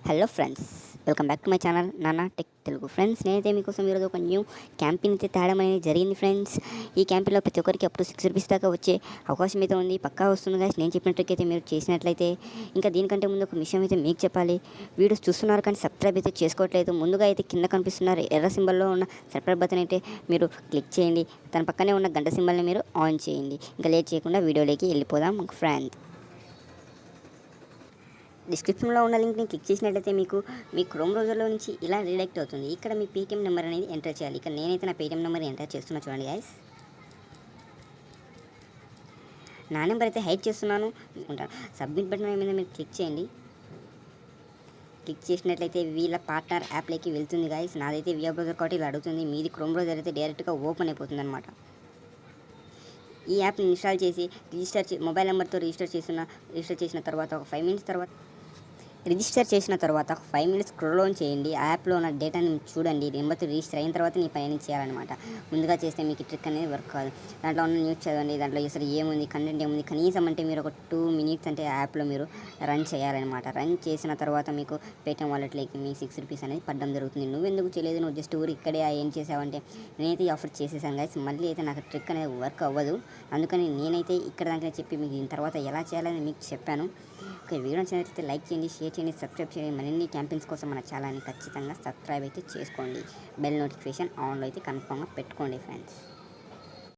Hello friends, welcome back to my channel నానా tech Telugu. Friends, నేనైతే మీకోసం ఈరోజు ఒక న్యూ క్యాంపెయిన్ అయితే తేడం అనేది జరిగింది ఫ్రెండ్స్. ఈ క్యాంపెయిన్లో ప్రతి ఒక్కరికి అప్పుడు ₹6 దాకా వచ్చే అవకాశం అయితే ఉంది. పక్కా వస్తుంది గాయ్స్. నేను చెప్పినట్టుకైతే మీరు చేసినట్లయితే. ఇంకా దీనికంటే ముందు ఒక విషయం అయితే మీకు చెప్పాలి. వీడియోస్ చూస్తున్నారు కానీ సబ్స్క్రైబ్ అయితే చేసుకోవట్లేదు. ముందుగా అయితే కింద కనిపిస్తున్నారు ఎర్ర సింబల్లో ఉన్న సబ్స్క్రైబ్ బటన్ అయితే మీరు క్లిక్ చేయండి. దాని పక్కనే ఉన్న గంట సింబల్ని మీరు ఆన్ చేయండి. ఇంకా లేట్ చేయకుండా వీడియోలోకి వెళ్ళిపోదాం ఫ్రెండ్స్. డిస్క్రిప్షన్లో ఉన్న లింక్ని క్లిక్ చేసినట్లయితే మీకు మీ క్రోమ్ బ్రౌజర్లో నుంచి ఇలా రీడైరెక్ట్ అవుతుంది. ఇక్కడ మీ పేటీఎం నెంబర్ అనేది ఎంటర్ చేయాలి. ఇక్కడ నేనైతే నా పేటీఎం నెంబర్ ఎంటర్ చేస్తున్నా, చూడండి గైస్. నా నెంబర్ అయితే హైడ్ చేస్తున్నాను అనుకుంటాను. సబ్మిట్ బటన్ మీద మీరు క్లిక్ చేయండి. క్లిక్ చేసినట్లయితే వీళ్ళ పార్ట్నర్ యాప్లోకి వెళ్తుంది గైస్. నాదైతే వియా బ్రౌజర్ కాబట్టి ఇలా అడుగుతుంది. మీది క్రోమ్ బ్రౌజర్ అయితే డైరెక్ట్గా ఓపెన్ అయిపోతుంది అనమాట. ఈ యాప్ని ఇన్స్టాల్ చేసి మొబైల్ నెంబర్తో రిజిస్టర్ చేసిన తర్వాత ఒక 5 మినిట్స్ తర్వాత రిజిస్టర్ చేసిన తర్వాత 5 మినిట్స్ స్క్రోల్ ఆన్ చేయండి. ఆ యాప్లో ఉన్న డేటాని చూడండి. నెంబర్తో రిజిస్టర్ అయిన తర్వాత నీ పని చేయాలన్నమాట. ముందుగా చేస్తే మీకు ట్రిక్ అనేది వర్క్ కాదు. దాంట్లో ఉన్న న్యూస్ చదవండి. దాంట్లో అసలు ఏముంది, కంటెంట్ ఏముంది, కనీసం అంటే మీరు ఒక 2 మినిట్స్ అంటే యాప్లో మీరు రన్ చేయాలన్నమాట. రన్ చేసిన తర్వాత మీకు పేటీఎం వాలెట్లోకి మీ ₹6 అనేది పడడం జరుగుతుంది. నువ్వెందుకు చేయలేదు, నువ్వు జస్ట్ ఊరు ఇక్కడే ఏం చేసావంటే నేనైతే ఆఫర్ చేసేసాను గైస్. మళ్ళీ అయితే నాకు ట్రిక్ అనేది వర్క్ అవ్వదు. అందుకని నేనైతే ఇక్కడ దాకా చెప్పి మీకు దీని తర్వాత ఎలా చేయాలని మీకు చెప్పాను. ఓకే, వీడియో నచ్చినట్లయితే లైక్ చేయండి, షేర్ చేయండి, సబ్స్క్రైబ్ చేయండి. మరిన్ని క్యాంపెయిన్స్ కోసం మన ఛానల్ని ఖచ్చితంగా సబ్స్క్రైబ్ అయితే చేసుకోండి. బెల్ నోటిఫికేషన్ ఆన్లో అయితే కన్ఫామ్గా పెట్టుకోండి ఫ్రెండ్స్.